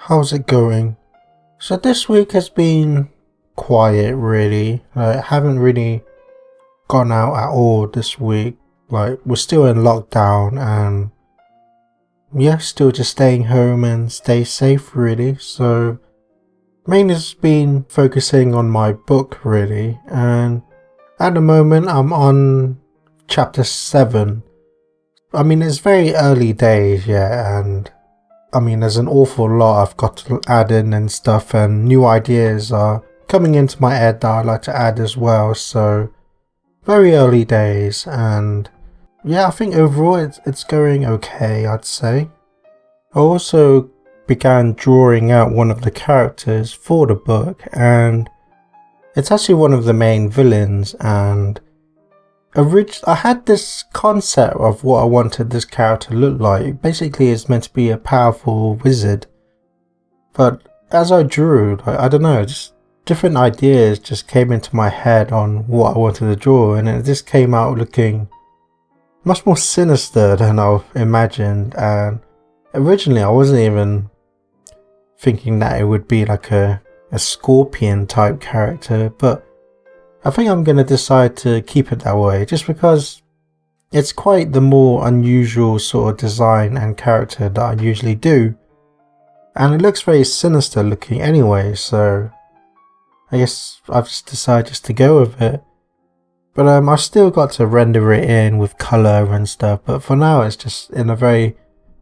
How's it going? So this week has been quiet really. I haven't really gone out at all this week. Like we're still in lockdown and yeah, still just staying home and stay safe really. So mainly just been focusing on my book really, and at the moment I'm on chapter 7. I mean it's very early days, yeah, and I mean, there's an awful lot I've got to add in and stuff, and new ideas are coming into my head that I'd like to add as well. So, very early days, and yeah, I think overall it's going okay, I'd say. I also began drawing out one of the characters for the book, and it's actually one of the main villains. And I had this concept of what I wanted this character to look like. Basically, it's meant to be a powerful wizard. But as I drew, I don't know, just different ideas just came into my head on what I wanted to draw, and it just came out looking much more sinister than I imagined. And originally, I wasn't even thinking that it would be like a scorpion type character, but I think I'm going to decide to keep it that way just because it's quite the more unusual sort of design and character that I usually do, and it looks very sinister looking anyway, so I guess I've just decided just to go with it. But I've still got to render it in with colour and stuff, but for now it's just in a very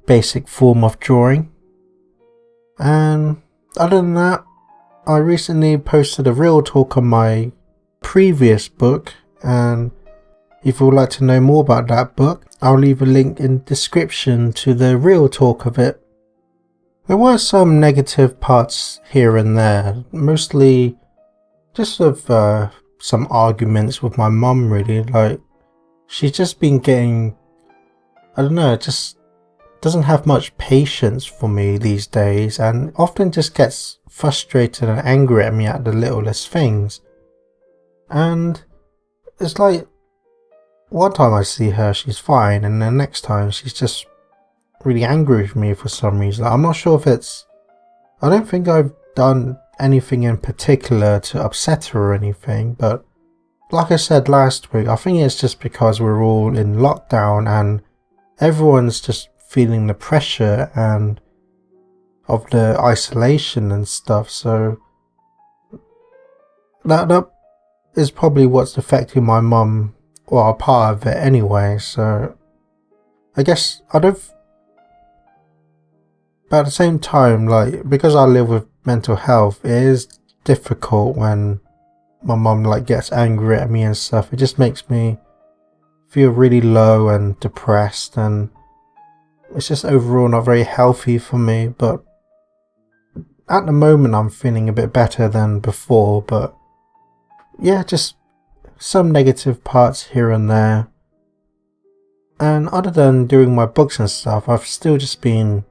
basic form of drawing. And other than that, I recently posted a real talk on my previous book, and if you would like to know more about that book, I'll leave a link in the description to the real talk of it. There were some negative parts here and there, mostly just of some arguments with my mum really. Like she's just been getting, I don't know, just doesn't have much patience for me these days, and often just gets frustrated and angry at me at the littlest things. And it's like, one time I see her, she's fine, and the next time she's just really angry with me for some reason. I'm not sure if I don't think I've done anything in particular to upset her or anything, but like I said last week, I think it's just because we're all in lockdown and everyone's just feeling the pressure and of the isolation and stuff, so that is probably what's affecting my mum, or a part of it anyway. So I guess but at the same time, like, because I live with mental health, it is difficult when my mum like gets angry at me and stuff. It just makes me feel really low and depressed, and it's just overall not very healthy for me. But at the moment I'm feeling a bit better than before, but yeah, just some negative parts here and there. And other than doing my books and stuff, I've still just been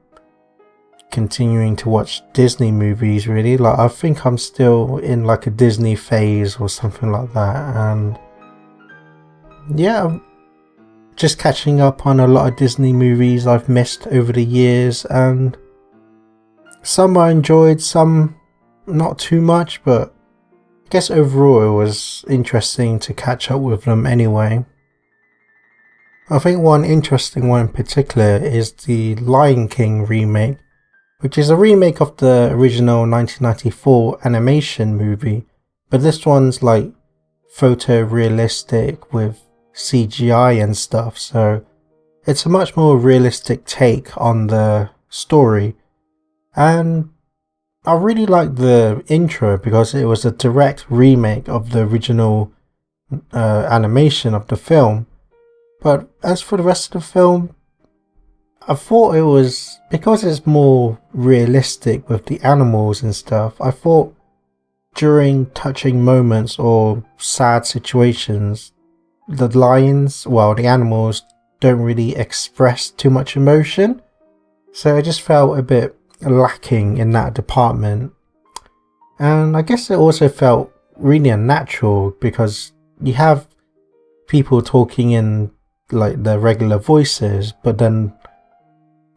continuing to watch Disney movies really. Like I think I'm still in like a Disney phase or something like that, and yeah, I'm just catching up on a lot of Disney movies I've missed over the years, and some I enjoyed, some not too much, but I guess overall it was interesting to catch up with them anyway. I think one interesting one in particular is the Lion King remake, which is a remake of the original 1994 animation movie, but this one's like photorealistic with CGI and stuff, so it's a much more realistic take on the story. And I really liked the intro because it was a direct remake of the original animation of the film. But as for the rest of the film, I thought it was, because it's more realistic with the animals and stuff, I thought during touching moments or sad situations, the animals don't really express too much emotion. So I just felt a bit lacking in that department. And I guess it also felt really unnatural because you have people talking in like their regular voices, but then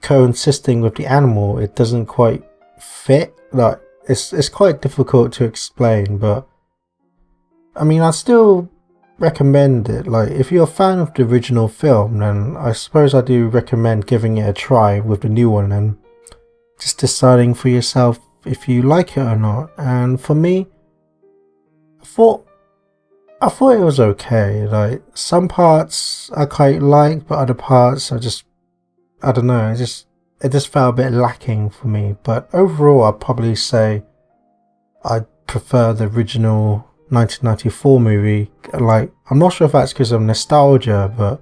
coexisting with the animal, it doesn't quite fit. Like it's quite difficult to explain, but I mean, I still recommend it. Like, if you're a fan of the original film, then I suppose I do recommend giving it a try with the new one and just deciding for yourself if you like it or not. And for me, I thought it was okay. Like, some parts I quite like, but other parts I don't know, it just felt a bit lacking for me. But overall, I'd probably say I prefer the original 1994 movie. Like, I'm not sure if that's because of nostalgia, but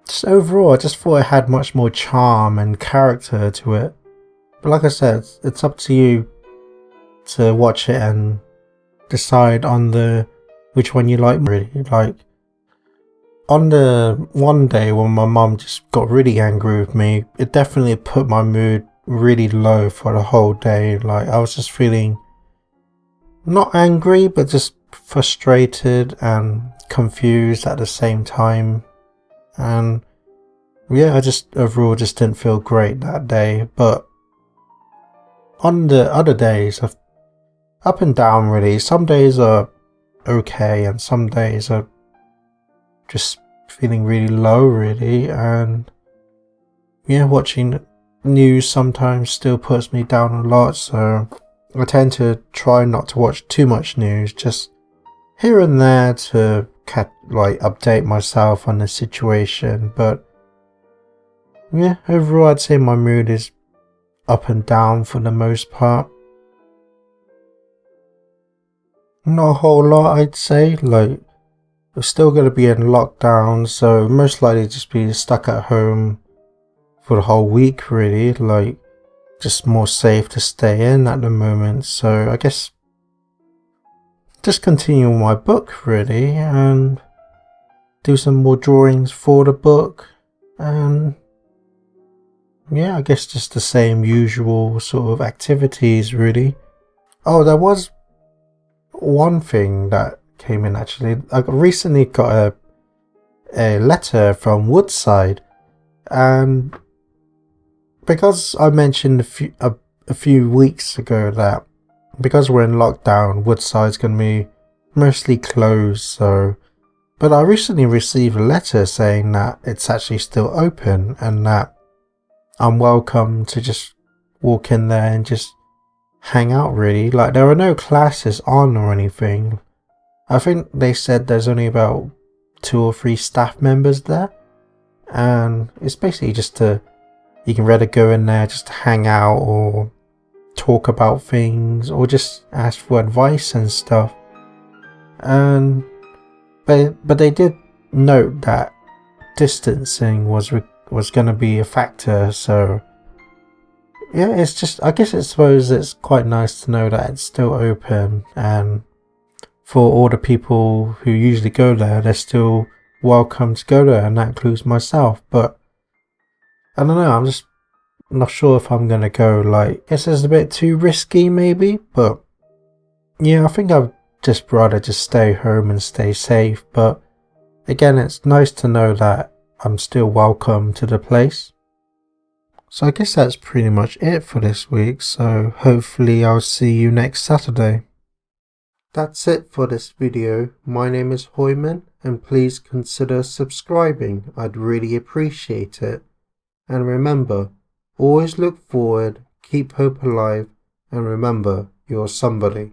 just overall, I just thought it had much more charm and character to it. But like I said, it's up to you to watch it and decide on which one you like. Really, like on the one day when my mum just got really angry with me, it definitely put my mood really low for the whole day. Like, I was just feeling not angry, but just frustrated and confused at the same time. And yeah, I just overall just didn't feel great that day. But on the other days, I've up and down really. Some days are okay, and some days are just feeling really low really. And yeah, watching news sometimes still puts me down a lot, so I tend to try not to watch too much news, just here and there to update myself on the situation. But yeah, overall I'd say my mood is up and down for the most part. Not a whole lot, I'd say. Like, we're still going to be in lockdown, so most likely just be stuck at home for the whole week really. Like, just more safe to stay in at the moment, so I guess just continue my book really and do some more drawings for the book. And yeah, I guess just the same usual sort of activities really. Oh, there was one thing that came in actually. I recently got a letter from Woodside, and because I mentioned a few weeks ago that because we're in lockdown, Woodside's going to be mostly closed, so... But I recently received a letter saying that it's actually still open and that I'm welcome to just walk in there and just hang out really. Like, there are no classes on or anything. I think they said there's only about 2 or 3 staff members there, and it's basically just you can rather go in there just to hang out or talk about things or just ask for advice and stuff. And but they did note that distancing was going to be a factor, so yeah, it's just, I suppose it's quite nice to know that it's still open, and for all the people who usually go there, they're still welcome to go there, and that includes myself. But I don't know, I'm just not sure if I'm gonna go. Like, I guess it's a bit too risky maybe, but yeah, I think I'd just rather just stay home and stay safe. But again, it's nice to know that I'm still welcome to the place. So I guess that's pretty much it for this week, so hopefully I'll see you next Saturday. That's it for this video. My name is Hoiman, and please consider subscribing. I'd really appreciate it. And remember, always look forward, keep hope alive, and remember, you're somebody.